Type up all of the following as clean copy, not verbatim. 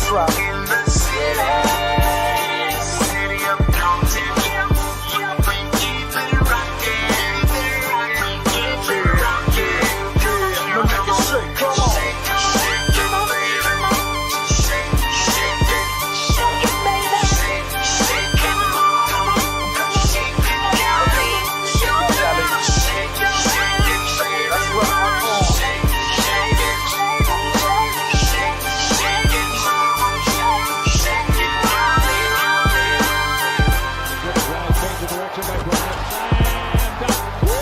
drop. In the city of content, we keep it rocking, keep it rocking. Let me make it shake, come on. Shake it, baby. Shake it, shake it, baby. Shake it, mama. Shake it, Cali. Shake it, shake it, baby. That's right, come on. Shake it, shake it, shake it, mama. Shake it, Cali. Good drive, change the direction by Bryant. Slam dunk. Woo!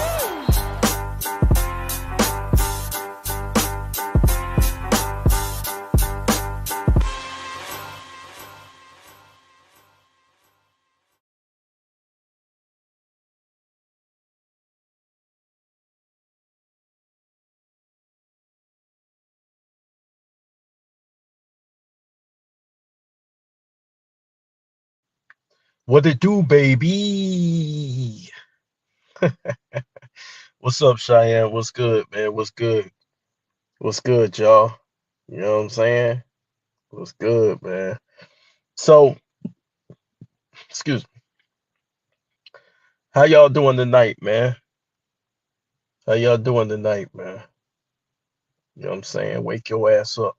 What it do, baby? What's up, Cheyenne? What's good, man? What's good? What's good, y'all? You know what I'm saying? What's good, man? So, excuse me. How y'all doing tonight, man? How y'all doing tonight, man? You know what I'm saying? Wake your ass up.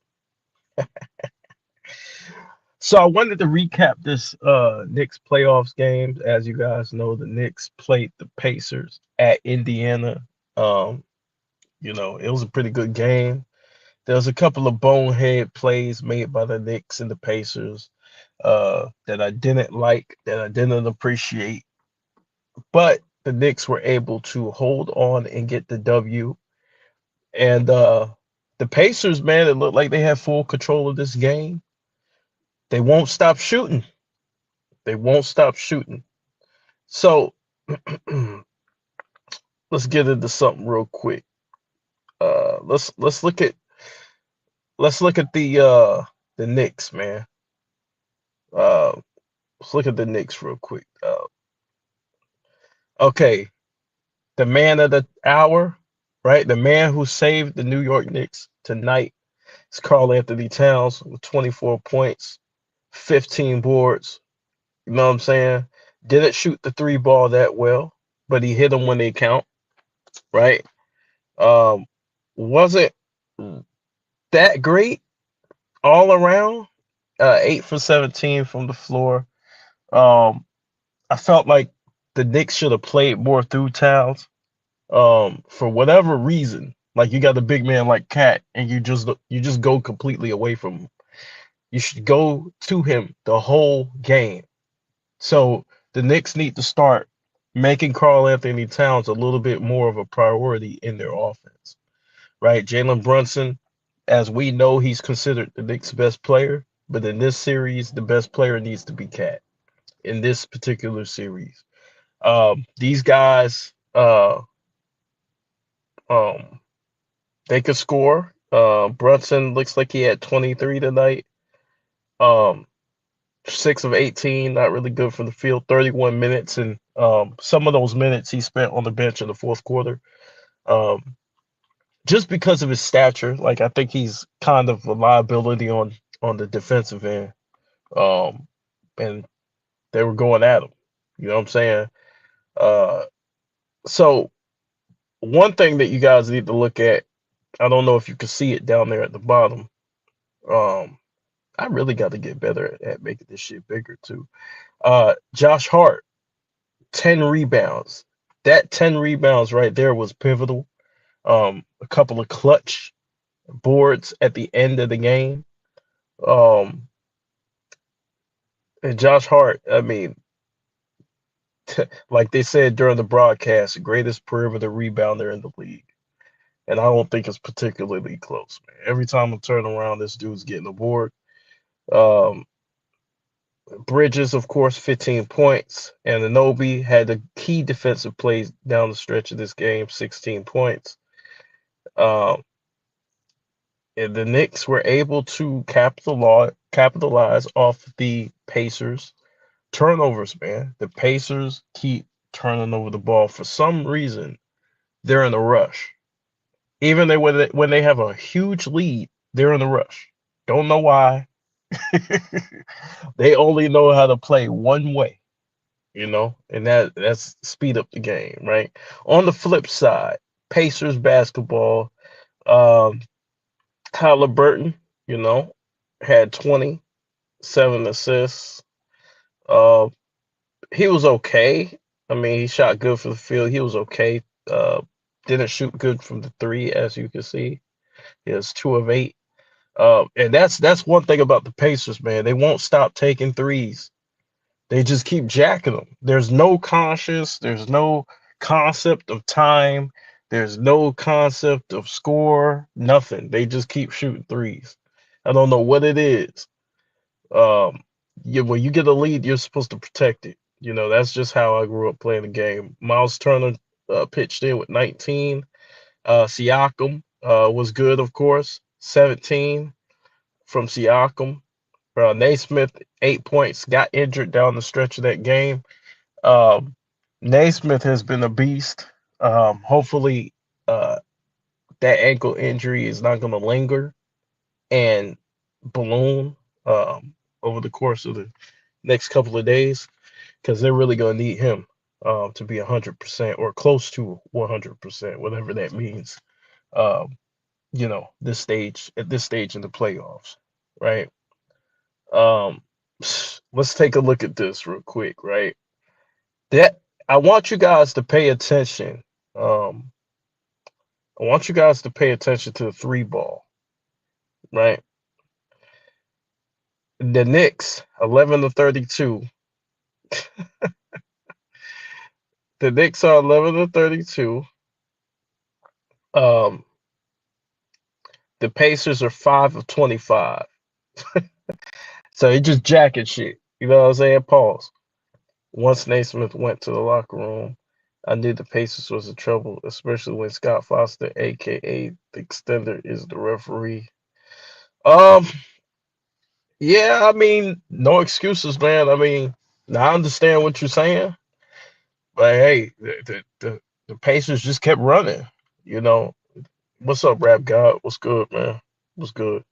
So I wanted to recap this Knicks playoffs game. As you guys know, the Knicks played the Pacers at Indiana. Um, it was a pretty good game. There was a couple of bonehead plays made by the Knicks and the Pacers that I didn't like, that I didn't appreciate. But the Knicks were able to hold on and get the W. And the Pacers, man, it looked like they had full control of this game. They won't stop shooting. They won't stop shooting. So let's get into something real quick. Let's look at the Knicks, man. Let's look at the Knicks real quick. Okay, the man of the hour, right? The man who saved the New York Knicks tonight is Karl Anthony Towns with 24 points, 15 boards. You know what I'm saying? Didn't shoot the three ball that well, but he hit them when they count, right? Wasn't that great all around. 8 for 17 from the floor. I felt like the Knicks should have played more through Towns. For whatever reason, like you got a big man like Cat, and you just go completely away from him. You should go to him the whole game. So the Knicks need to start making Karl Anthony Towns a little bit more of a priority in their offense, right? Jalen Brunson, as we know, he's considered the Knicks' best player, but in this series, the best player needs to be Cat in this particular series. These guys, they could score. Brunson looks like he had 23 tonight. 6 of 18, not really good from the field. 31 minutes, and some of those minutes he spent on the bench in the fourth quarter. Just because of his stature, like I think he's kind of a liability on the defensive end. And they were going at him. You know what I'm saying? So one thing that you guys need to look at, I don't know if you can see it down there at the bottom. I really got to get better at making this shit bigger too. Josh Hart, 10 rebounds. That 10 rebounds right there was pivotal. A couple of clutch boards at the end of the game. And Josh Hart, I mean, like they said during the broadcast, greatest perimeter rebounder in the league. And I don't think it's particularly close, man. Every time I turn around, this dude's getting a board. Bridges, of course, 15 points. And Anunoby had the key defensive plays down the stretch of this game, 16 points. And the Knicks were able to capitalize off the Pacers turnovers, man. The Pacers keep turning over the ball. For some reason, they're in a rush. Even when they have a huge lead, they're in a rush. Don't know why. They only know how to play one way, and that's speed up the game, right? On the flip side, Pacers basketball, um, Halliburton, you know, had 27 assists. Uh, he was okay. I mean, he shot good for the field. He was okay. Uh, didn't shoot good from the three, as you can see. He has 2 of 8. And that's one thing about the Pacers, man. They won't stop taking threes. They just keep jacking them. There's no concept of time. There's no concept of score, nothing. They just keep shooting threes. I don't know what it is. Um, when you get a lead, you're supposed to protect it. That's just how I grew up playing the game. Miles Turner pitched in with 19. Siakam was good, of course, 17 from Siakam. Naismith, 8 points, got injured down the stretch of that game. Um, Naismith has been a beast. Hopefully, uh, that ankle injury is not going to linger and balloon over the course of the next couple of days, because they're really going to need him to be 100% or close to 100%, whatever that means. Um, at this stage in the playoffs, right? Um, let's take a look at this real quick, right? That I want you guys to pay attention. Um, I want you guys to pay attention to the three ball, right? The Knicks, 11 to 32. The Knicks are 11 to 32. Um, the Pacers are 5 of 25. So he just jacking shit. You know what I'm saying? Pause. Once Naismith went to the locker room, I knew the Pacers was in trouble, especially when Scott Foster, aka the extender, is the referee. Um, yeah, I mean, no excuses, man. I mean, I understand what you're saying, but hey, the Pacers just kept running. You know, what's up, Rap God? What's good, man? What's good?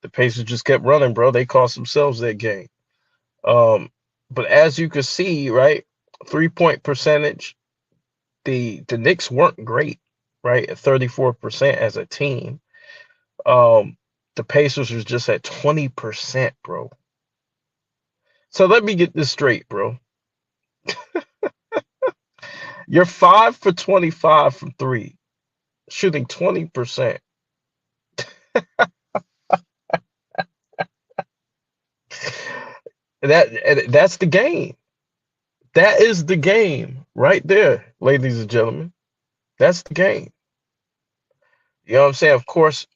The Pacers just kept running, bro. They cost themselves that game. Um, but as you can see, right, 3-point percentage, the Knicks weren't great, right, at 34% as a team. Um, the Pacers was just at 20%, bro. So let me get this straight, bro. You're 5 for 25 from three, shooting 20%. That's the game. That is the game right there, ladies and gentlemen. That's the game. You know what I'm saying? Of course,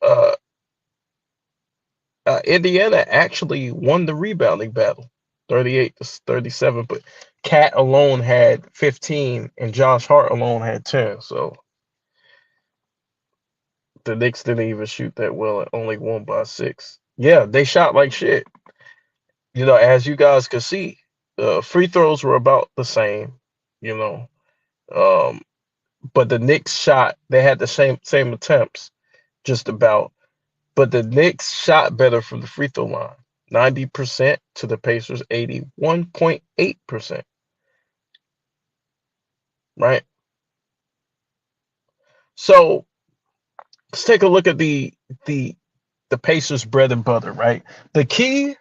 Indiana actually won the rebounding battle, 38 to 37. But Cat alone had 15, and Josh Hart alone had 10. So the Knicks didn't even shoot that well and only won by 6. Yeah, they shot like shit. As you guys can see, free throws were about the same. You know, um, but the Knicks shot. They had the same attempts, just about. But the Knicks shot better from the free throw line. 90% to the Pacers 81.8%. Right? So let's take a look at the the Pacers bread and butter, right? The key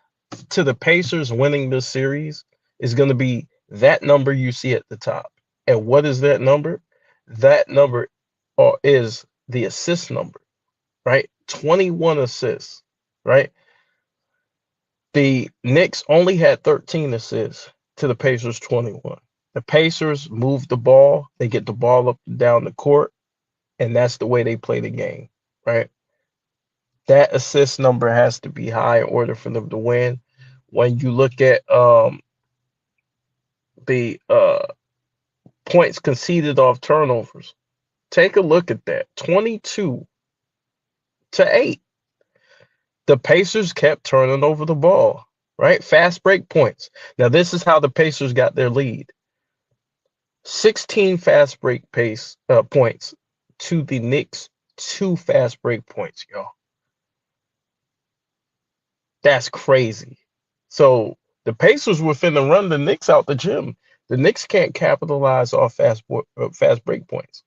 to the Pacers winning this series is going to be that number you see at the top. And what is that number? That number is the assist number, right? 21 assists, right? The Knicks only had 13 assists to the Pacers 21. The Pacers move the ball, they get the ball up and down the court, and that's the way they play the game, right? That assist number has to be high in order for them to win. When you look at the points conceded off turnovers, take a look at that. 22-8. The Pacers kept turning over the ball, right? Fast break points. Now, this is how the Pacers got their lead. 16 fast break points to the Knicks, 2 fast break points, y'all. That's crazy. So the Pacers were finna run the Knicks out the gym. The Knicks can't capitalize off fast break points.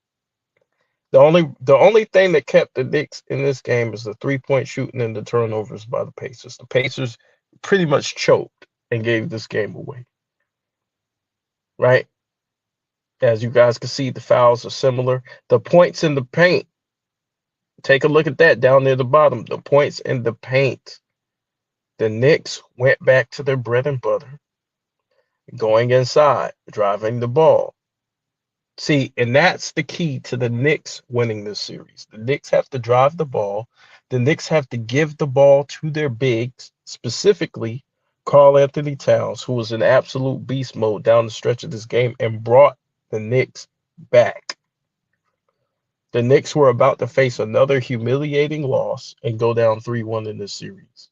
The only thing that kept the Knicks in this game is the 3-point shooting and the turnovers by the Pacers. The Pacers pretty much choked and gave this game away. Right? As you guys can see, the fouls are similar. The points in the paint. Take a look at that down near the bottom. The points in the paint. The Knicks went back to their bread and butter, going inside, driving the ball. See, and that's the key to the Knicks winning this series. The Knicks have to drive the ball. The Knicks have to give the ball to their bigs, specifically Karl Anthony Towns, who was in absolute beast mode down the stretch of this game and brought the Knicks back. The Knicks were about to face another humiliating loss and go down 3-1 in this series.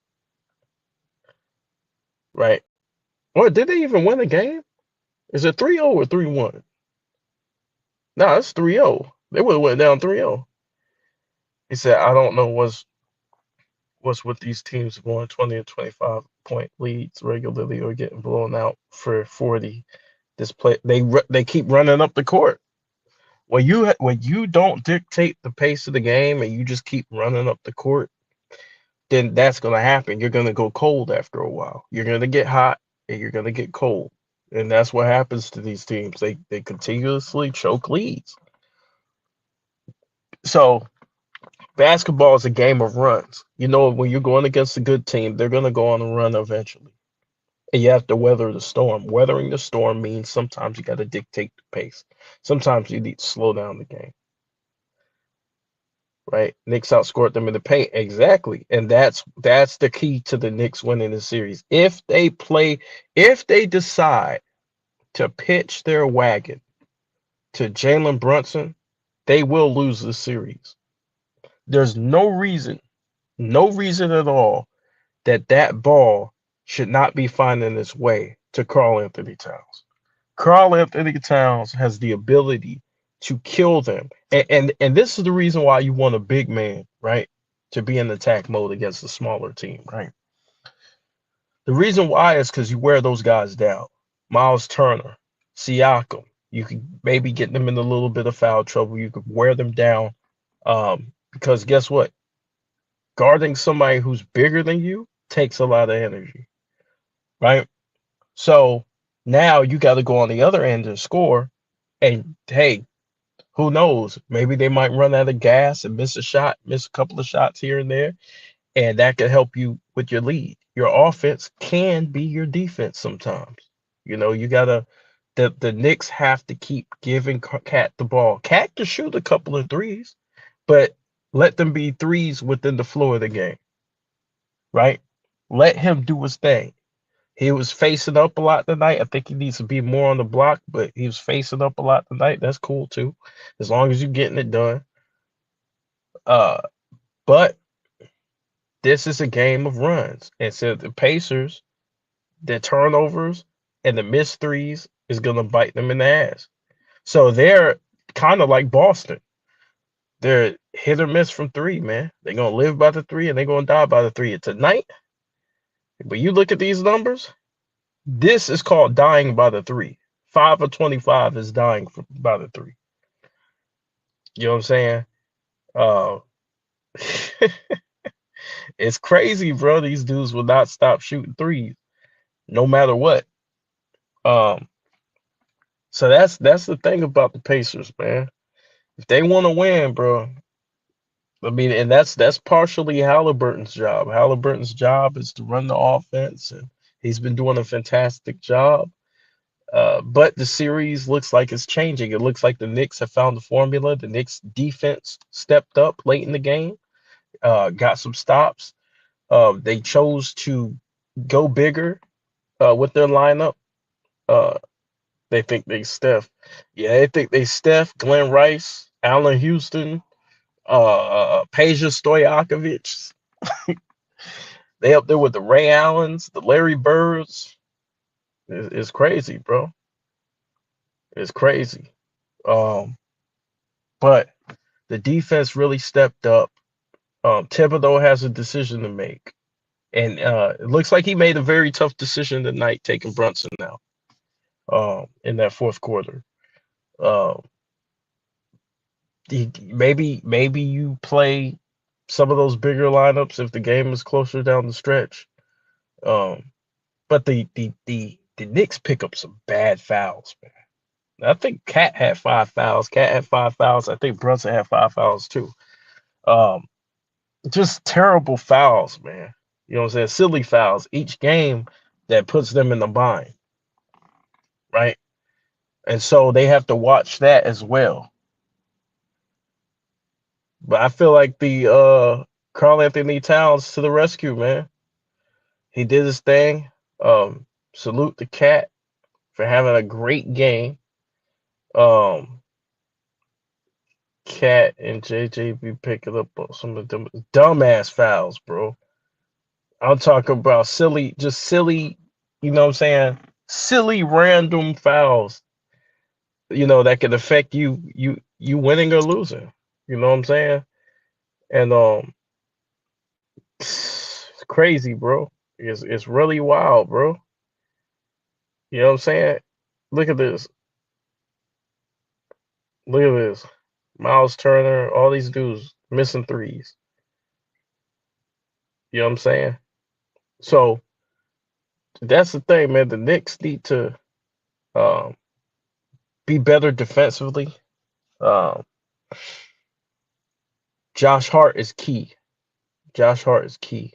Right? Or did they even win a game? Is it 3-0 or 3-1? No, it's 3-0. They would have went down 3-0. He said, I don't know what's with these teams going 20 and 25-point leads regularly or getting blown out for 40. This play they keep running up the court. When you don't dictate the pace of the game and you just keep running up the court, then that's going to happen. You're going to go cold after a while. You're going to get hot and you're going to get cold. And that's what happens to these teams. They continuously choke leads. So basketball is a game of runs. You know, when you're going against a good team, they're going to go on a run eventually. And you have to weather the storm. Weathering the storm means sometimes you got to dictate the pace. Sometimes you need to slow down the game. Right? Knicks outscored them in the paint. Exactly. And that's the key to the Knicks winning the series. If they decide to pitch their wagon to Jalen Brunson, they will lose the series. There's no reason at all that ball should not be finding its way to Karl Anthony Towns. Karl Anthony Towns has the ability to kill them. And this is the reason why you want a big man, right? To be in attack mode against a smaller team, right? The reason why is because you wear those guys down. Miles Turner, Siakam, you could maybe get them in a little bit of foul trouble. You could wear them down. Because guess what? Guarding somebody who's bigger than you takes a lot of energy, right? So now you got to go on the other end and score. And hey, who knows? Maybe they might run out of gas and miss a couple of shots here and there. And that could help you with your lead. Your offense can be your defense sometimes. You know, the Knicks have to keep giving Cat the ball. Cat can shoot a couple of threes, but let them be threes within the flow of the game, right? Let him do his thing. He was facing up a lot tonight. I think he needs to be more on the block, but he was facing up a lot tonight. That's cool too, as long as you're getting it done. But this is a game of runs. And so the Pacers, the turnovers and the missed threes is going to bite them in the ass. So they're kind of like Boston. They're hit or miss from three, man. They're going to live by the three and they're going to die by the three. And tonight, when you look at these numbers, this is called dying by the three. 5 of 25 is dying by the three. You know what I'm saying? Uh, it's crazy, bro. These dudes will not stop shooting threes, no matter what. So that's the thing about the Pacers, man. If they want to win, bro, I mean, and that's partially Halliburton's job. Halliburton's job is to run the offense, and he's been doing a fantastic job. But the series looks like it's changing. It looks like the Knicks have found the formula. The Knicks defense stepped up late in the game, got some stops. They chose to go bigger with their lineup. They think they Steph. Yeah, they think they Steph, Glenn Rice, Allen Houston, Peja Stojakovic. They up there with the Ray Allens, the Larry Birds. It's crazy, bro. It's crazy. But the defense really stepped up. Thibodeau has a decision to make. And it looks like he made a very tough decision tonight, taking Brunson out in that fourth quarter. Uh, maybe you play some of those bigger lineups if the game is closer down the stretch. Um, but the Knicks pick up some bad fouls, man. I think Cat had 5 fouls. Cat had 5 fouls. I think Brunson had 5 fouls too. Um, just terrible fouls, man. You know what I'm saying? Silly fouls each game that puts them in the bind, right? And so they have to watch that as well. But I feel like the Karl Anthony Towns to the rescue, man. He did his thing. Salute the Cat for having a great game. Um, Cat and JJ be picking up on some of them dumbass fouls, bro. I'm talking about just silly, you know what I'm saying? Silly random fouls, that can affect you winning or losing. You know what I'm saying? And it's crazy, bro. It's really wild, bro. You know what I'm saying? Look at this. Look at this. Miles Turner, all these dudes missing threes. You know what I'm saying? So that's the thing, man. The Knicks need to um, be better defensively. Um, Josh Hart is key. Josh Hart is key.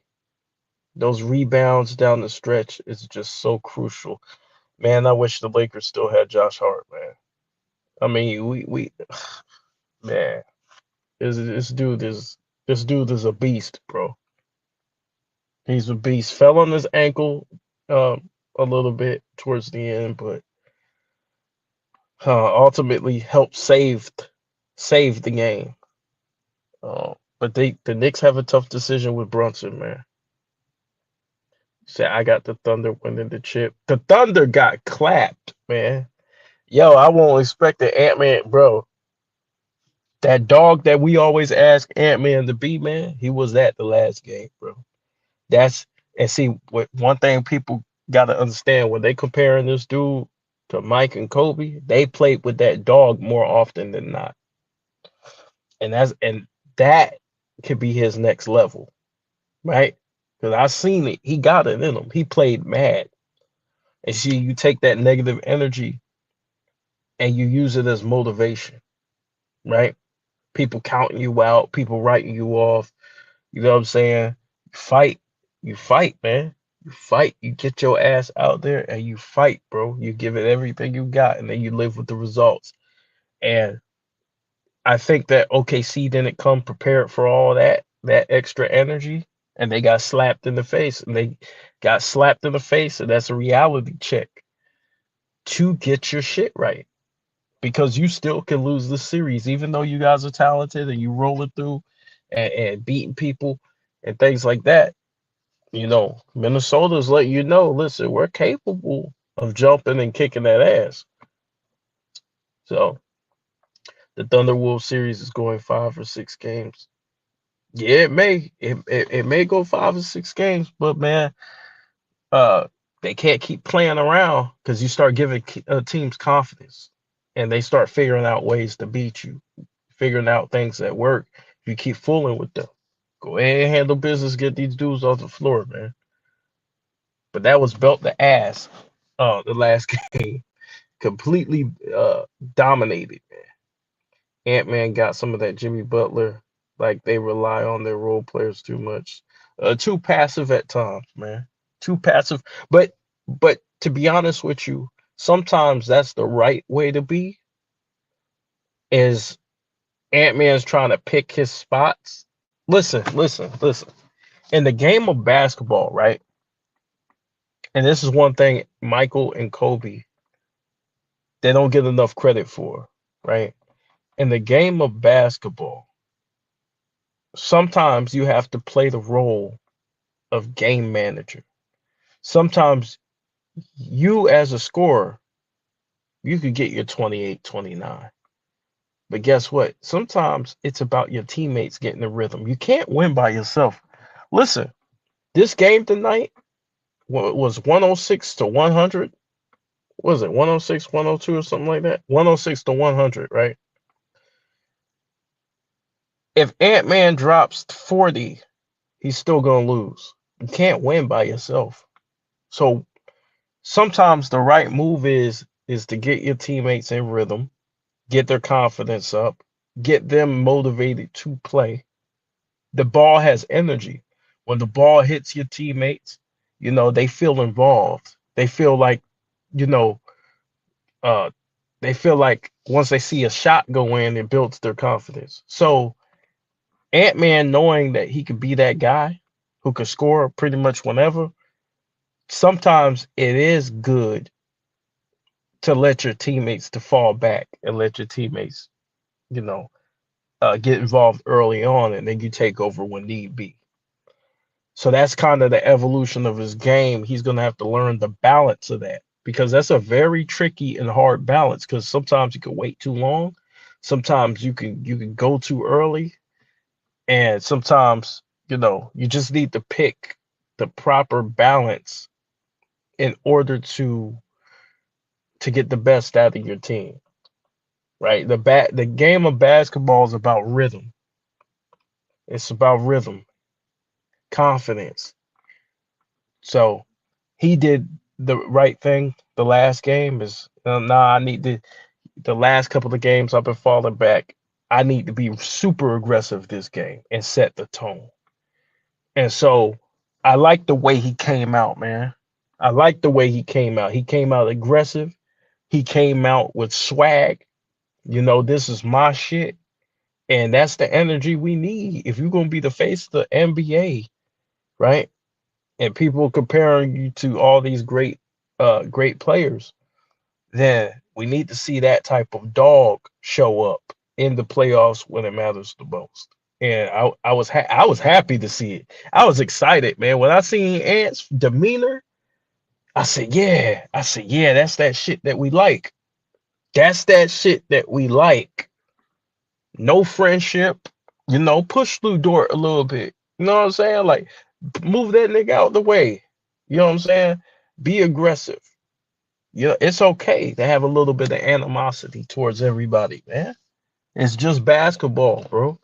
Those rebounds down the stretch is just so crucial. Man, I wish the Lakers still had Josh Hart, man. I mean, we man, this dude is a beast, bro. He's a beast. Fell on his ankle a little bit towards the end, but ultimately helped save the game. But the Knicks have a tough decision with Brunson, man. Say I got the Thunder winning the chip. The Thunder got clapped, man. Yo, I won't expect the Ant-Man, bro. That dog that we always ask Ant-Man to be, man, he was at the last game, bro. That's and see what one thing people gotta understand when they comparing this dude to Mike and Kobe, they played with that dog more often than not. And that could be his next level, right? Because I seen it. He got it in him. He played mad. And see, you take that negative energy and you use it as motivation, right? People counting you out, people writing you off. You know what I'm saying? Fight. You fight, man. You fight. You get your ass out there and you fight, bro. You give it everything you got and then you live with the results. And I think that OKC didn't come prepared for all that extra energy, and they got slapped in the face, and that's a reality check to get your shit right because you still can lose the series, even though you guys are talented and you rolling through and beating people and things like that. Minnesota's letting you know, listen, we're capable of jumping and kicking that ass. So the Thunderwolves series is going 5 or 6 games. Yeah, it may go 5 or 6 games, but man, uh, they can't keep playing around because you start giving teams confidence, and they start figuring out ways to beat you, figuring out things that work. If you keep fooling with them, go ahead and handle business, get these dudes off the floor, man. But that was belt the ass. The last game completely dominated, man. Ant-Man got some of that Jimmy Butler. Like they rely on their role players too much. Too passive at times, man. Too passive. But to be honest with you, sometimes that's the right way to be. Is Ant-Man's trying to pick his spots. Listen. In the game of basketball, right? And this is one thing Michael and Kobe, they don't get enough credit for, right? In the game of basketball, sometimes you have to play the role of game manager. Sometimes you as a scorer, you could get your 28, 29. But guess what? Sometimes it's about your teammates getting the rhythm. You can't win by yourself. Listen, This game tonight was 106 to 100. Was it 106, 102 or something like that? 106 to 100, right? If Ant-Man drops 40, he's still going to lose. You can't win by yourself. So sometimes the right move is to get your teammates in rhythm, get their confidence up, get them motivated to play. The ball has energy. When the ball hits your teammates, they feel involved. They feel like, you know, uh, they feel like once they see a shot go in, it builds their confidence. So Ant-Man knowing that he could be that guy who could score pretty much whenever, sometimes it is good to let your teammates to fall back and let your teammates, you know, get involved early on, and then you take over when need be. So that's kind of the evolution of his game. He's going to have to learn the balance of that because that's a very tricky and hard balance because sometimes you can wait too long. Sometimes you can go too early, and sometimes, you just need to pick the proper balance in order to get the best out of your team, right? The game of basketball is about rhythm. It's about rhythm, confidence. So he did the right thing. The last game is nah. I need the last couple of games I've been falling back. I need to be super aggressive this game and set the tone. And so I like the way he came out, man. I like the way he came out. He came out aggressive. He came out with swag. This is my shit. And that's the energy we need if you're gonna be the face of the NBA, right? And people comparing you to all these great players, then we need to see that type of dog show up in the playoffs when it matters the most. And I was happy to see it. I was excited, man. When I seen Ant's demeanor, I said, yeah. I said, yeah, that's that shit that we like. That's that shit that we like. No friendship, push through door a little bit. You know what I'm saying? Like move that nigga out the way. You know what I'm saying? Be aggressive. It's okay to have a little bit of animosity towards everybody, man. It's just basketball, bro.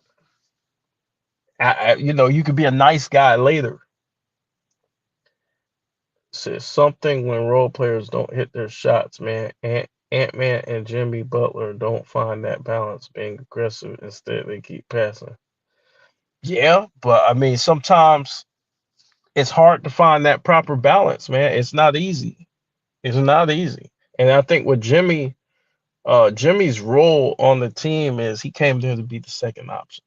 You could be a nice guy later. Says something when role players don't hit their shots, man. Ant-Man and Jimmy Butler don't find that balance being aggressive. Instead, they keep passing. Yeah, but I mean, sometimes it's hard to find that proper balance, man. It's not easy. It's not easy. And I think with Jimmy's role on the team is he came there to be the second option.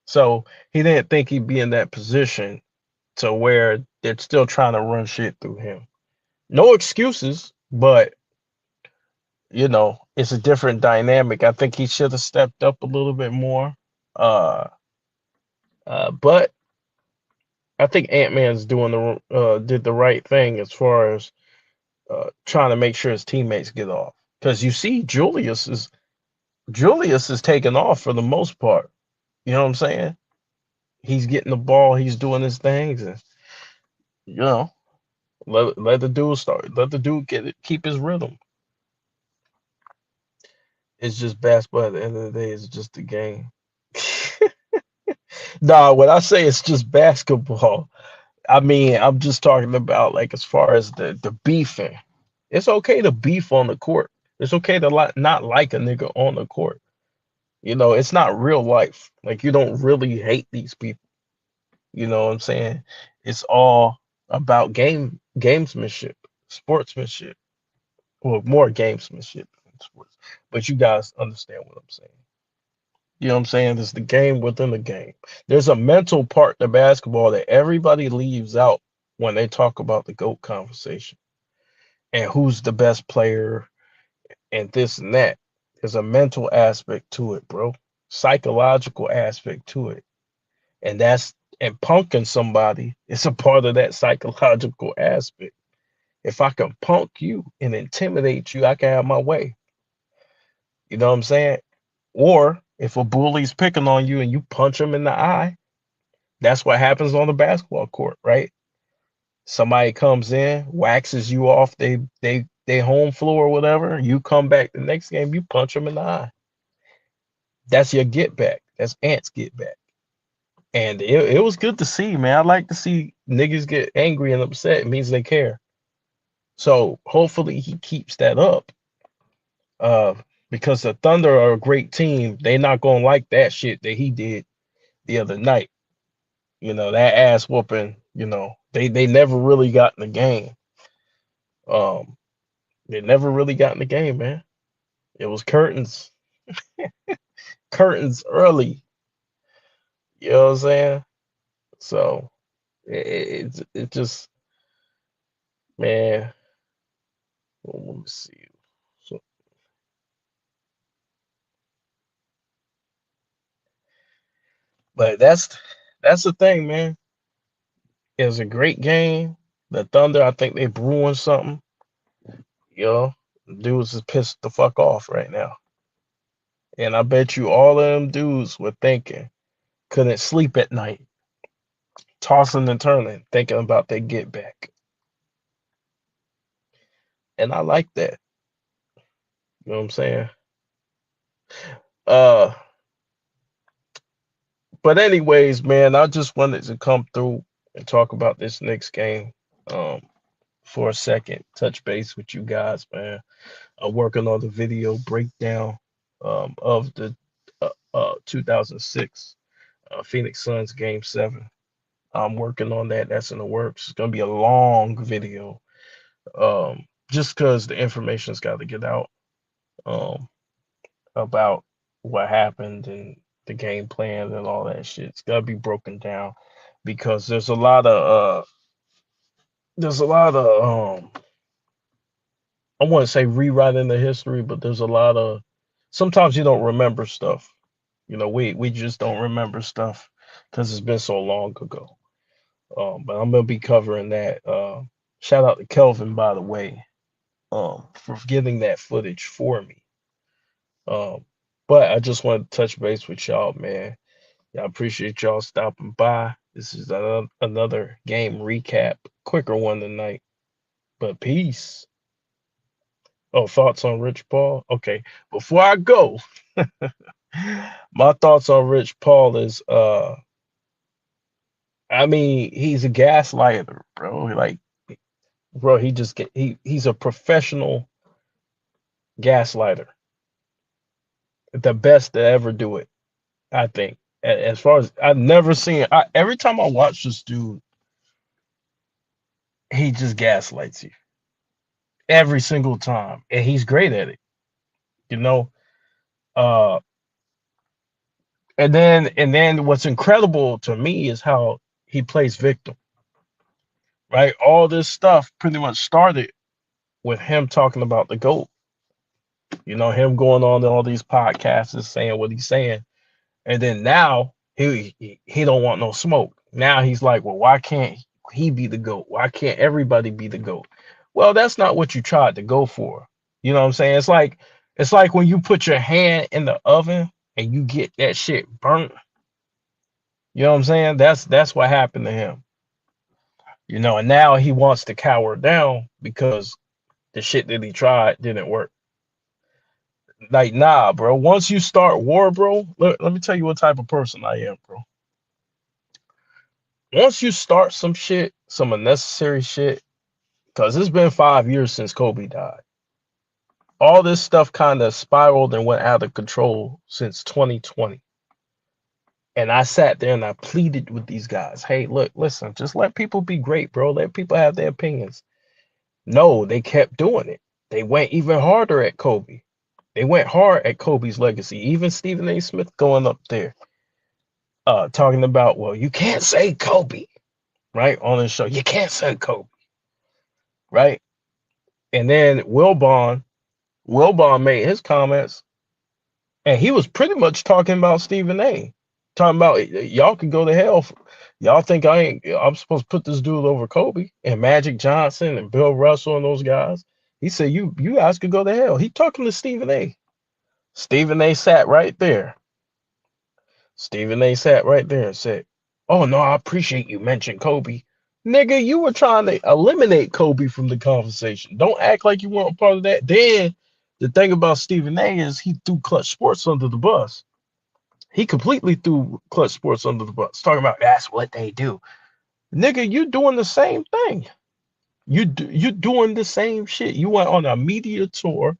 So he didn't think he'd be in that position to where they're still trying to run shit through him. No excuses, but it's a different dynamic. I think he should have stepped up a little bit more. Uh, but I think Ant-Man's did the right thing as far as trying to make sure his teammates get off. Because you see, Julius is taking off for the most part. You know what I'm saying? He's getting the ball, he's doing his things, and you know, let the dude start. Let the dude keep his rhythm. It's just basketball at the end of the day, it's just a game. Nah, when I say it's just basketball, I mean I'm just talking about like as far as the beefing. It's okay to beef on the court. It's okay to not like a nigga on the court. It's not real life. Like you don't really hate these people. You know what I'm saying? It's all about gamesmanship, sportsmanship, well, more gamesmanship than sports. But you guys understand what I'm saying. You know what I'm saying? It's the game within the game. There's a mental part to basketball that everybody leaves out when they talk about the GOAT conversation and who's the best player and this and that. There's a mental aspect to it, bro. Psychological aspect to it. And punking somebody is a part of that psychological aspect. If I can punk you and intimidate you, I can have my way. You know what I'm saying? Or if a bully's picking on you and you punch him in the eye, That's what happens on the basketball court, right? Somebody comes in, waxes you off they home floor or whatever. You come back the next game, you punch them in the eye. That's your get back. That's Ant's get back. And it was good to see, man. I like to see niggas get angry and upset. It means they care. So hopefully he keeps that up. Uh, because the Thunder are a great team. They not gonna like that shit that he did the other night. That ass whooping, they never really got in the game. Um, they never really got in the game, man. It was curtains early. You know what I'm saying? So it just, man. Let me see. So, but that's the thing, man. It was a great game. The Thunder, I think they brewing something. You know, dudes is pissed the fuck off right now. And I bet you all of them dudes were thinking, couldn't sleep at night, tossing and turning, thinking about their get back. And I like that. You know what I'm saying? Uh, but anyways, man, I just wanted to come through and talk about this next game. For a second, touch base with you guys, man. I'm working on the video breakdown of the 2006 Phoenix Suns Game 7. I'm working on that. That's in the works. It's gonna be a long video, just because the information's got to get out um, about what happened and the game plan and all that shit. It's gotta be broken down because there's a lot of I want to say rewriting the history, but there's a lot of sometimes you don't remember stuff. We just don't remember stuff because it's been so long ago. But I'm gonna be covering that. Shout out to Kelvin, by the way, for getting that footage for me. Um, but I just wanted to touch base with y'all, man. I appreciate y'all stopping by. This is another game recap, quicker one tonight. But peace. Oh, thoughts on Rich Paul? Okay, before I go, my thoughts on Rich Paul is I mean, he's a gaslighter, bro. Like, bro, he's a professional gaslighter. The best to ever do it, I think. As far as I've never seen, every time I watch this dude, he just gaslights you every single time, and he's great at it. You know, uh, and then what's incredible to me is how he plays victim. Right, all this stuff pretty much started with him talking about the GOAT. Him going on all these podcasts and saying what he's saying. And then now he don't want no smoke. Now he's like, well, why can't he be the GOAT? Why can't everybody be the GOAT? Well, that's not what you tried to go for. You know what I'm saying? It's like when you put your hand in the oven and you get that shit burnt. You know what I'm saying? That's what happened to him. And now he wants to cower down because the shit that he tried didn't work. Like, nah, bro. Once you start war, bro, let me tell you what type of person I am, bro. Once you start some shit, some unnecessary shit, because it's been 5 years since Kobe died. All this stuff kind of spiraled and went out of control since 2020. And I sat there and I pleaded with these guys. Hey, look, listen, just let people be great, bro. Let people have their opinions. No, they kept doing it. They went even harder at Kobe. They went hard at Kobe's legacy. Even Stephen A. Smith going up there, talking about, well, you can't say Kobe, right? On the show. You can't say Kobe, right? And then Wilbon made his comments, and he was pretty much talking about Stephen A. Talking about y'all can go to hell. Y'all think I'm supposed to put this dude over Kobe and Magic Johnson and Bill Russell and those guys. He said, you guys could go to hell. He talking to Stephen A. Stephen A. sat right there. Stephen A. sat right there and said, Oh no, I appreciate you mentioned Kobe. Nigga, you were trying to eliminate Kobe from the conversation. Don't act like you weren't a part of that. Then the thing about Stephen A is he threw Clutch Sports under the bus. He completely threw Clutch Sports under the bus, talking about that's what they do. Nigga, you doing the same thing. You doing the same shit. You went on a media tour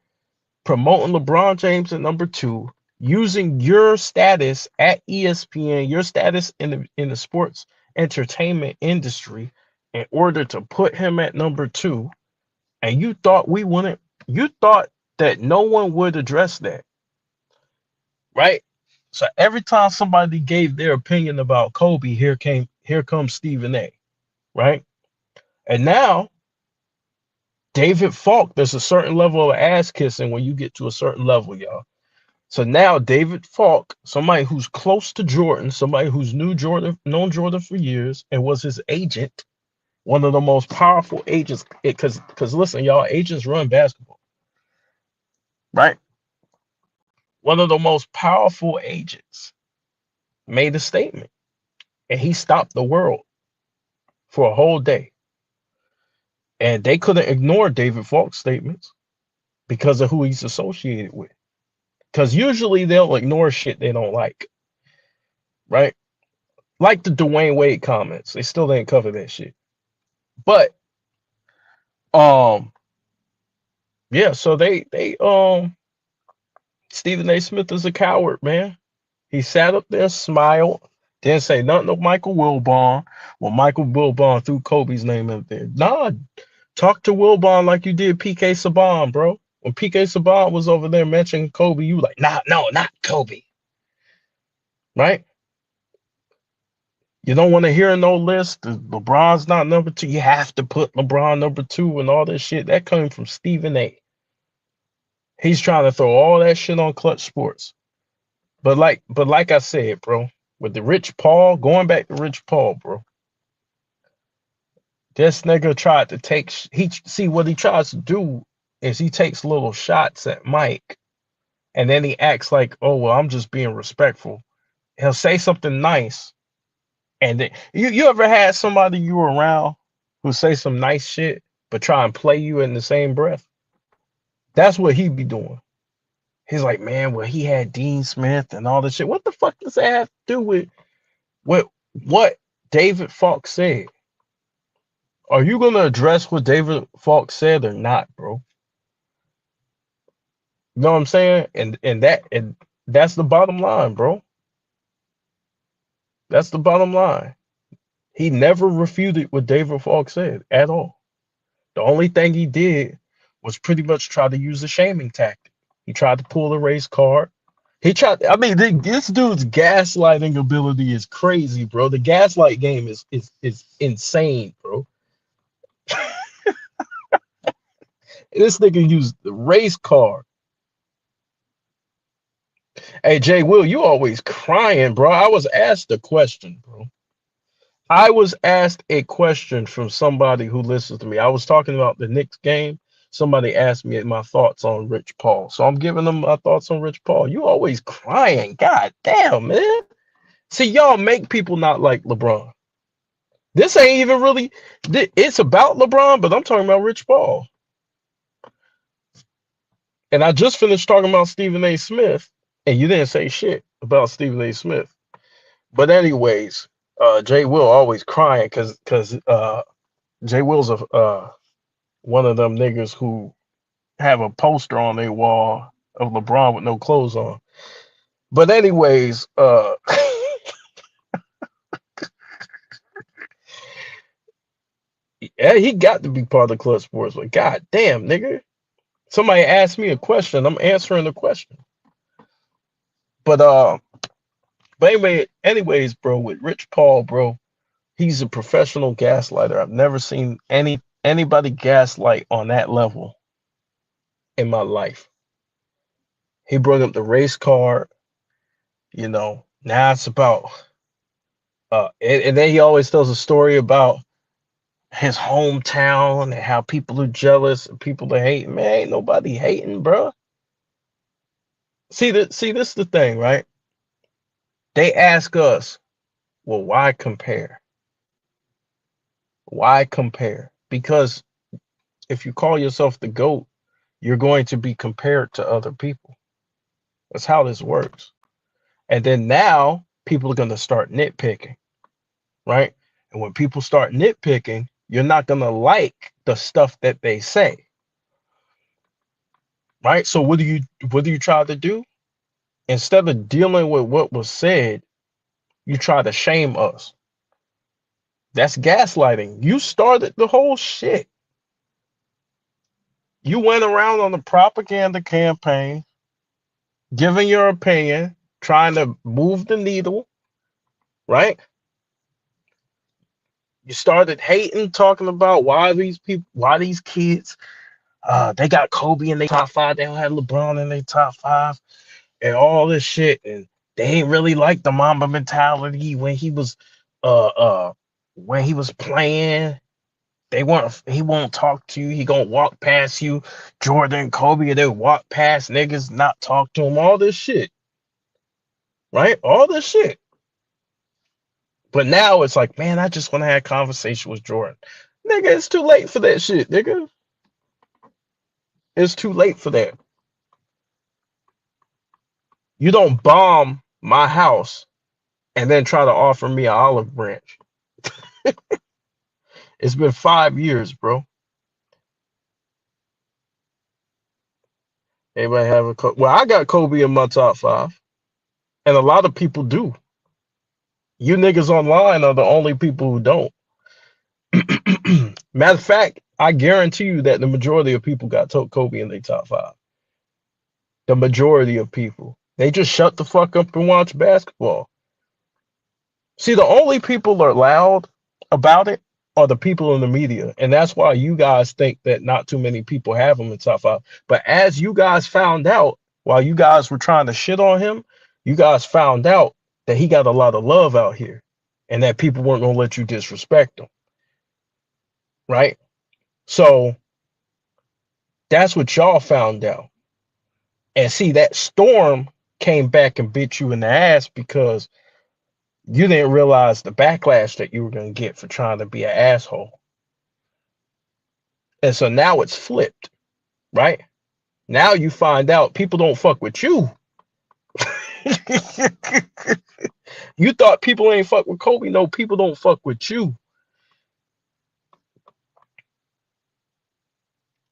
promoting LeBron James at number 2, using your status at ESPN, your status in the sports entertainment industry, in order to put him at number 2. And you thought we wouldn't. You thought that no one would address that, right? So every time somebody gave their opinion about Kobe, here comes Stephen A. Right? And now David Falk, there's a certain level of ass kissing when you get to a certain level, y'all. So now David Falk, somebody who's close to Jordan, somebody who's known Jordan for years, and was his agent, one of the most powerful agents. Because listen, y'all, agents run basketball, right? One of the most powerful agents made a statement, and he stopped the world for a whole day. And they couldn't ignore David Falk's statements because of who he's associated with. Because usually they'll ignore shit they don't like, right? Like the Dwayne Wade comments. They still didn't cover that shit. But yeah, so they Stephen A. Smith is a coward, man. He sat up there, smiled, didn't say nothing to Michael Wilbon. Well, Michael Wilbon threw Kobe's name up there. Nah, talk to Wilbon like you did PK Saban, bro. When PK Saban was over there mentioning Kobe, you were like, nah, no, not Kobe. Right? You don't want to hear no list. LeBron's not number 2. You have to put LeBron number 2 and all this shit. That came from Stephen A. He's trying to throw all that shit on Clutch Sports. But like I said, bro, with the Rich Paul, going back to Rich Paul, bro. This nigga tried to take what he tries to do is he takes little shots at Mike, and then he acts like, oh well, I'm just being respectful. He'll say something nice. And then, you ever had somebody you were around who say some nice shit but try and play you in the same breath? That's what he be doing. He's like, man, well, he had Dean Smith and all this shit. What the fuck does that have to do with what David Falk said? Are you gonna address what David Falk said or not, bro? You know what I'm saying? And that's the bottom line, bro. That's the bottom line. He never refuted what David Falk said at all. The only thing he did was pretty much try to use a shaming tactic. He tried to pull the race card. I mean, this dude's gaslighting ability is crazy, bro. The gaslight game is insane, bro. This nigga used the race card. Hey, Jay Will, you always crying, bro. I was asked a question, bro. I was asked a question from somebody who listens to me. I was talking about the Knicks game. Somebody asked me my thoughts on Rich Paul. So I'm giving them my thoughts on Rich Paul. You always crying. God damn, man. See, y'all make people not like LeBron. This ain't even really, it's about LeBron, but I'm talking about Rich Paul. And I just finished talking about Stephen A. Smith, and you didn't say shit about Stephen A. Smith. But anyways, Jay Will always crying because Jay Will's one of them niggas who have a poster on their wall of LeBron with no clothes on. But anyways, yeah, he got to be part of Clutch Sports. But god damn, nigga. Somebody asked me a question. I'm answering the question. But anyways, bro, with Rich Paul, bro, he's a professional gaslighter. I've never seen anybody gaslight on that level in my life. He brought up the race card, you know. Now it's about and then he always tells a story about his hometown and how people are jealous and people are hating. Man, ain't nobody hating, bro. See this is the thing, right? They ask us, Well, why compare? Why compare? Because if you call yourself the GOAT, you're going to be compared to other people. That's how this works. And then now people are going to start nitpicking, right? And when people start nitpicking, you're not going to like the stuff that they say, right? So what do you try to do? Instead of dealing with what was said, you try to shame us. That's gaslighting. You started the whole shit. You went around on the propaganda campaign, giving your opinion, trying to move the needle, right? You started hating, talking about why these people, why these kids, they got Kobe in their top five, they don't have LeBron in their top five, and all this shit, and they ain't really like the Mamba mentality uh, uh, when he was playing. He won't talk to you. He gonna walk past you. Jordan, Kobe, they walk past niggas, not talk to him. All this shit, right? All this shit. But now it's like, man, I just want to have a conversation with Jordan. Nigga, it's too late for that shit, nigga. It's too late for that. You don't bomb my house and then try to offer me an olive branch. It's been 5 years, bro. Anybody have a Kobe? Well, I got Kobe in my top five, and a lot of people do. You niggas online are the only people who don't. Matter of fact, I guarantee you that the majority of people got Kobe in their top five. The majority of people. They just shut the fuck up and watch basketball. See, the only people that are loud about it are the people in the media. And that's why you guys think that not too many people have him in top five. But as you guys found out, while you guys were trying to shit on him, you guys found out that he got a lot of love out here and that people weren't going to let you disrespect him. Right? So that's what y'all found out. And see, that storm came back and bit you in the ass because you didn't realize the backlash that you were going to get for trying to be an asshole. And so now it's flipped, right? Now you find out people don't fuck with you. You thought people ain't fuck with Kobe. No, people don't fuck with you.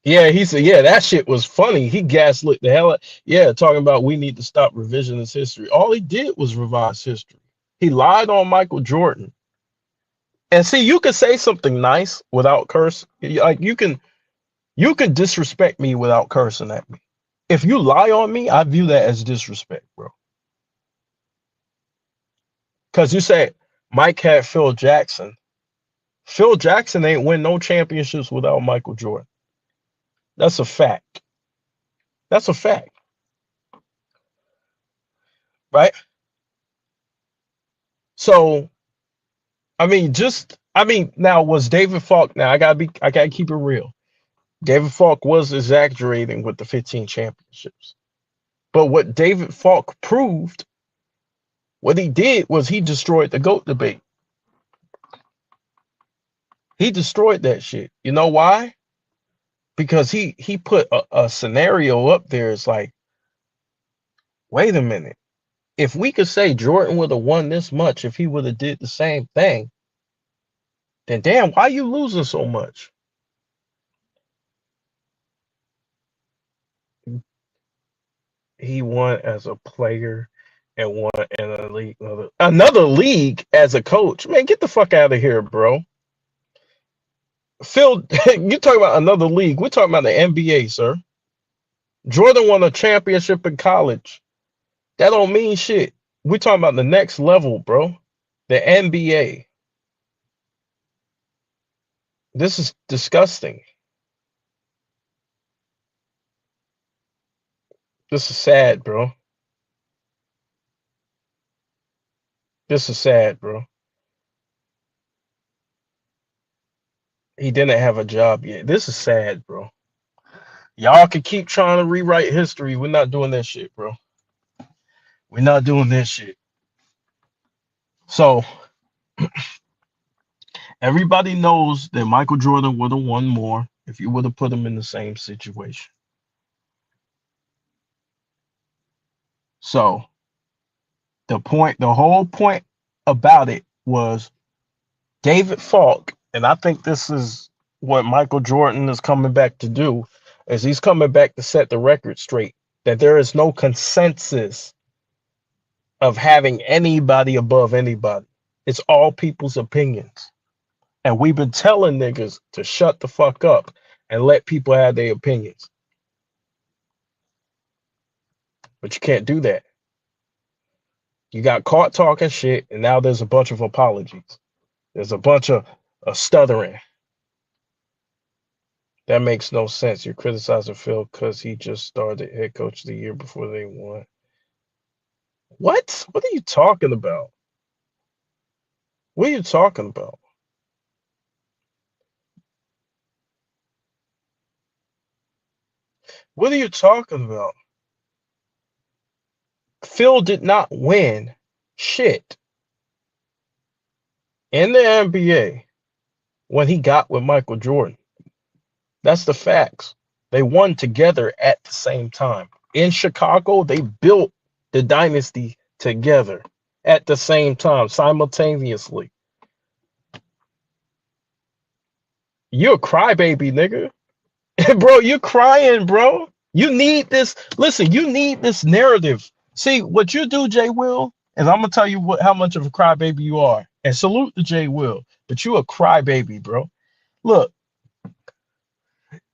Yeah, he said, yeah, that shit was funny. He gaslit the hell out. Yeah, talking about we need to stop revisionist history. All he did was revise history. He lied on Michael Jordan. And see, you can say something nice without curse. Like you can disrespect me without cursing at me. If you lie on me, I view that as disrespect, bro. Because you said Mike had Phil Jackson. Phil Jackson ain't win no championships without Michael Jordan. That's a fact. That's a fact. Right? So, now was David Falk, now I gotta keep it real. David Falk was exaggerating with the 15 championships. But what David Falk proved, what he did was he destroyed the GOAT debate. He destroyed that shit. You know why? Because he put a scenario up there. It's like, wait a minute. If we could say Jordan would have won this much if he would have did the same thing, then damn, why you losing so much? He won as a player and won in a league, another league as a coach. Man, get the fuck out of here, bro. Phil, you talking about another league. We're talking about the NBA, sir. Jordan won a championship in college. That don't mean shit. We're talking about the next level, bro. The NBA. This is disgusting. This is sad, bro. This is sad, bro. He didn't have a job yet. This is sad, bro. Y'all can keep trying to rewrite history. We're not doing that shit, bro. We're not doing that shit. So Everybody knows that Michael Jordan would have won more if you would have put him in the same situation. So the whole point about it was David Falk, and I think this is what Michael Jordan is coming back to do, is he's coming back to set the record straight that there is no consensus of having anybody above anybody. It's all people's opinions. And we've been telling niggas to shut the fuck up and let people have their opinions. But you can't do that. You got caught talking shit, and now there's a bunch of apologies. There's a bunch of stuttering. That makes no sense. You're criticizing Phil because he just started head coach of the year before they won. What? What are you talking about? What are you talking about? What are you talking about? Phil did not win shit in the NBA when he got with Michael Jordan. That's the facts. They won together at the same time. In Chicago, they built the dynasty together at the same time, simultaneously. You're a crybaby, nigga. Bro, you're crying, bro. You need this. Listen, you need this narrative. See, what you do, Jay Will, is I'm gonna tell you how much of a crybaby you are. And salute to Jay Will, but you a crybaby, bro. Look,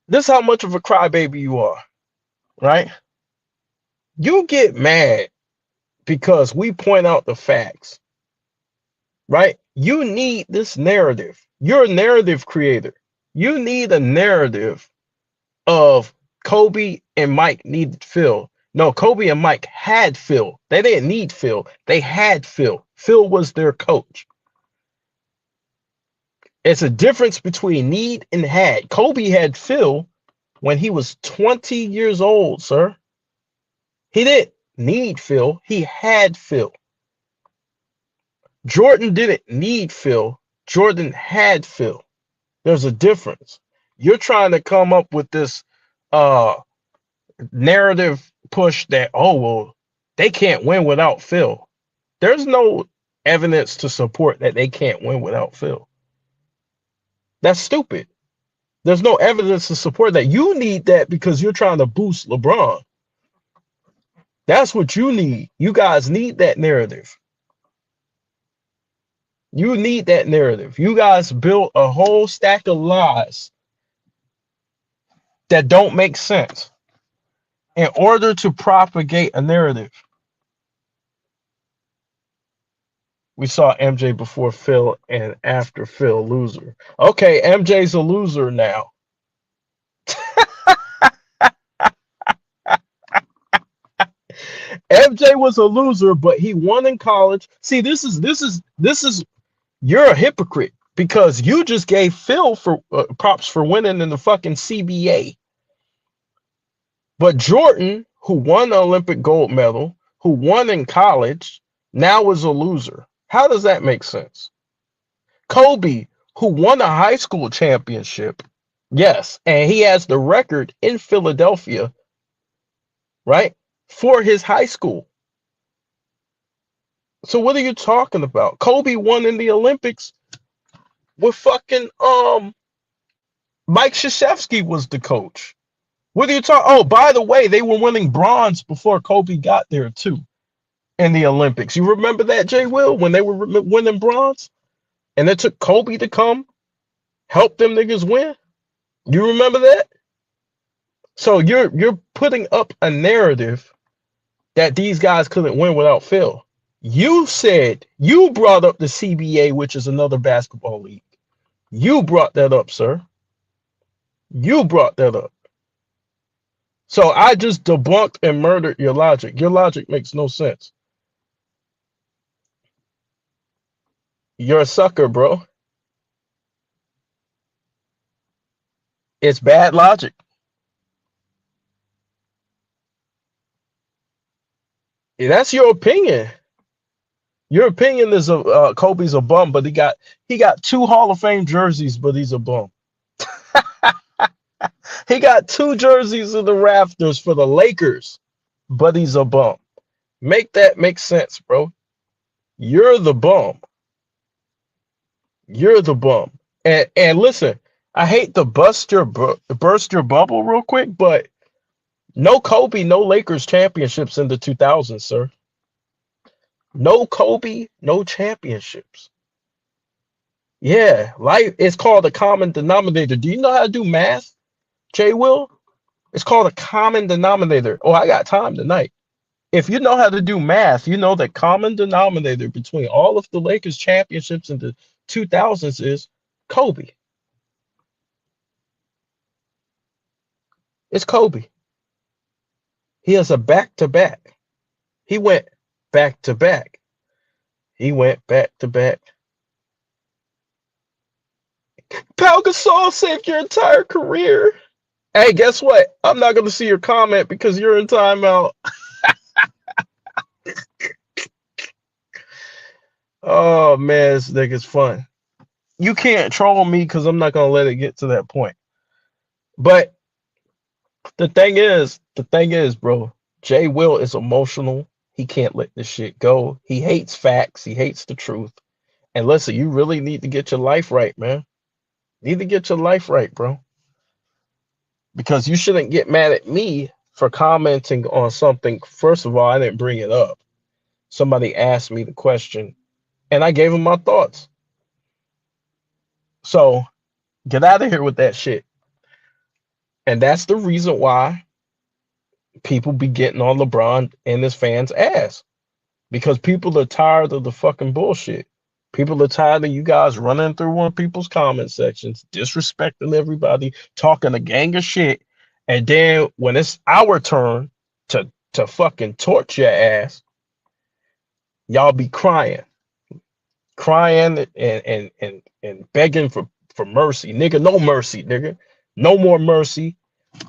this is how much of a crybaby you are, right? You get mad because we point out the facts, right? You need this narrative. You're a narrative creator. You need a narrative of Kobe and Mike needed Phil. No, Kobe and Mike had Phil. They didn't need Phil. They had Phil. Phil was their coach. It's a difference between need and had. Kobe had Phil when he was 20 years old, sir. He didn't need Phil. He had Phil. Jordan didn't need Phil. Jordan had Phil. There's a difference. You're trying to come up with this narrative push that, oh, well, they can't win without Phil. There's no evidence to support that they can't win without Phil. That's stupid. There's no evidence to support that. You need that because you're trying to boost LeBron. That's what you need. You guys need that narrative. You need that narrative. You guys built a whole stack of lies that don't make sense in order to propagate a narrative. We saw MJ before Phil and after Phil, loser. Okay, MJ's a loser now. MJ was a loser, but he won in college. See, this is you're a hypocrite because you just gave Phil for props for winning in the fucking CBA. But Jordan, who won the Olympic gold medal, who won in college, now is a loser. How does that make sense? Kobe, who won a high school championship, yes, and he has the record in Philadelphia, right, for his high school. So what are you talking about? Kobe won in the Olympics with fucking Mike Krzyzewski was the coach. What are you talking? Oh, by the way, they were winning bronze before Kobe got there too in the Olympics. You remember that, Jay Will, when they were winning bronze, and it took Kobe to come help them niggas win? You remember that? So you're putting up a narrative that these guys couldn't win without Phil. You brought up the CBA, which is another basketball league. You brought that up, sir. You brought that up. So I just debunked and murdered your logic. Your logic makes no sense. You're a sucker, bro. It's bad logic. That's your opinion. Your opinion is Kobe's a bum, but he got two Hall of Fame jerseys, but he's a bum. He got two jerseys in the rafters for the Lakers, but he's a bum. Make that make sense, bro. You're the bum. You're the bum. And listen, I hate to burst your bubble real quick, but no Kobe, no Lakers championships in the 2000s, sir. No Kobe, no championships. Yeah, life it's called a common denominator. Do you know how to do math, Jay Will? It's called a common denominator. Oh, I got time tonight. If you know how to do math, you know that common denominator between all of the Lakers championships in the 2000s is Kobe. It's Kobe. He has a back to back. He went back to back. He went back to back. Pau Gasol saved your entire career. Hey, guess what? I'm not going to see your comment because you're in timeout. Oh, man, this nigga's fun. You can't troll me because I'm not going to let it get to that point. But the thing is, bro, Jay Will is emotional. He can't let this shit go. He hates facts. He hates the truth. And listen, you really need to get your life right, man. Need to get your life right, bro. Because you shouldn't get mad at me for commenting on something. First of all, I didn't bring it up. Somebody asked me the question, and I gave them my thoughts. So get out of here with that shit. And that's the reason why people be getting on LeBron and his fans' ass. Because people are tired of the fucking bullshit. People are tired of you guys running through one people's comment sections, disrespecting everybody, talking a gang of shit, and then when it's our turn to fucking torch your ass, y'all be crying, and begging for mercy, nigga. No mercy, nigga. No more mercy.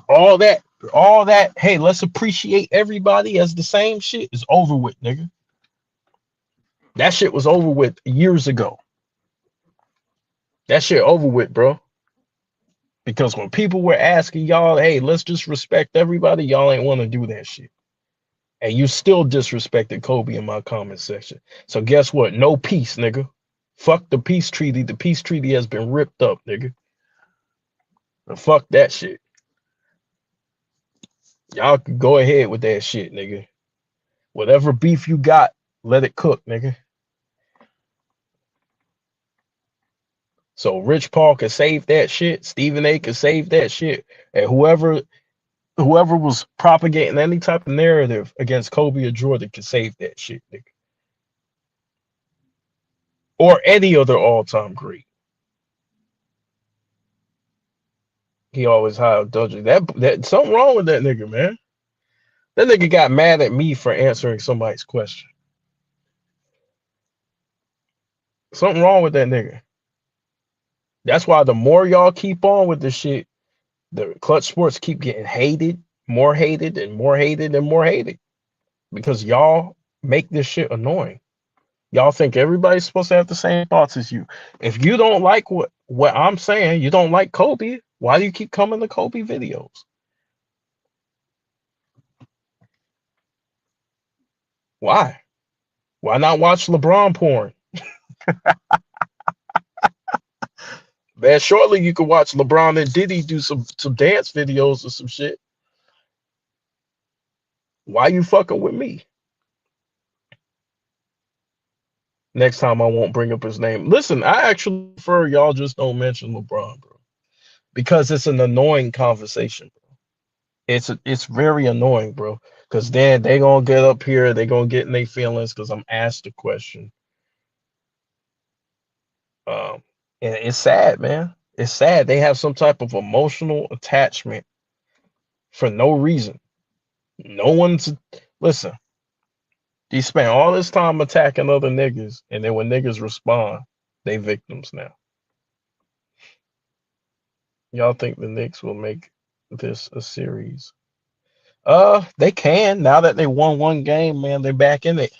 All that, all that. Hey, let's appreciate everybody as the same shit is over with, nigga. That shit was over with years ago. That shit over with, bro. Because when people were asking y'all, hey, let's just respect everybody, y'all ain't want to do that shit. And you still disrespected Kobe in my comment section. So guess what? No peace, nigga. Fuck the peace treaty. The peace treaty has been ripped up, nigga. And fuck that shit. Y'all can go ahead with that shit, nigga. Whatever beef you got, let it cook, nigga. So Rich Paul can save that shit. Stephen A can save that shit. And whoever was propagating any type of narrative against Kobe or Jordan can save that shit, nigga. Or any other all-time great. He always high dudgeon. That something wrong with that nigga, man. That nigga got mad at me for answering somebody's question. Something wrong with that nigga. That's why the more y'all keep on with this shit, the clutch sports keep getting hated, more hated, and more hated, and more hated. Because y'all make this shit annoying. Y'all think everybody's supposed to have the same thoughts as you. If you don't like what I'm saying, you don't like Kobe, why do you keep coming to Kobe videos? Why? Why not watch LeBron porn? Man, shortly you could watch LeBron and Diddy do some dance videos or some shit. Why you fucking with me? Next time I won't bring up his name. Listen, I actually prefer y'all just don't mention LeBron, bro. Because it's an annoying conversation, bro. It's very annoying, bro. Because then they gonna get up here, they gonna get in their feelings because I'm asked a question. Um, and it's sad, man. It's sad. They have some type of emotional attachment for no reason. No one's listen. He spent all this time attacking other niggas, and then when niggas respond, they victims now. Y'all think the Knicks will make this a series? They can. Now that they won one game, man, they're back in it.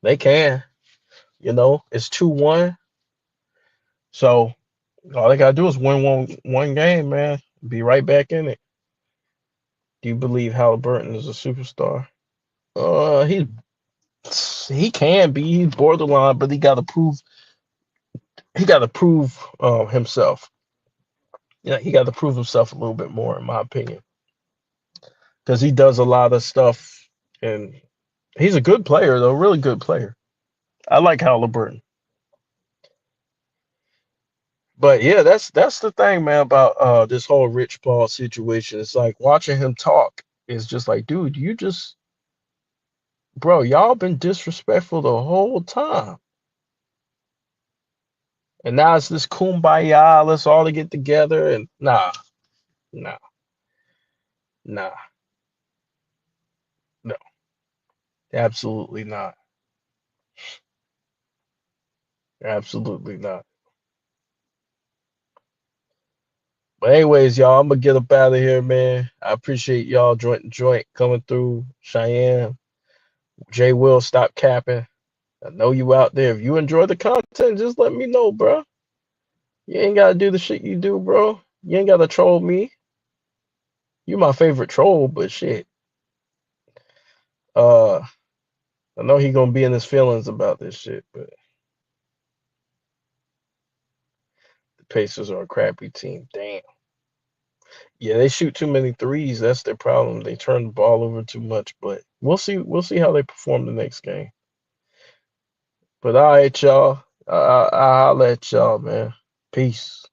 They can. It's 2-1. So all they gotta do is win one game, man. Be right back in it. Do you believe Halliburton is a superstar? He can be. He's borderline, but he got to prove himself. Yeah, he got to prove himself a little bit more, in my opinion, because he does a lot of stuff, and he's a good player, though, really good player. I like Halliburton, but yeah, that's the thing, man, about this whole Rich Paul situation. It's like watching him talk is just like, dude, bro, y'all been disrespectful the whole time, and now it's this kumbaya. Let's all get together, and nah, nah, no, absolutely not, absolutely not. But anyways, y'all, I'm gonna get up out of here, man. I appreciate y'all joint coming through. Cheyenne, Jay Will, stop capping. I know you out there. If you enjoy the content, just let me know, bro. You ain't gotta do the shit you do, bro. You ain't gotta troll me. You my favorite troll, but shit. Uh, I know he gonna be in his feelings about this shit, but the Pacers are a crappy team. Damn. Yeah, they shoot too many threes. That's their problem. They turn the ball over too much, but we'll see. We'll see how they perform the next game. But all right, y'all. I'll let y'all, man. Peace.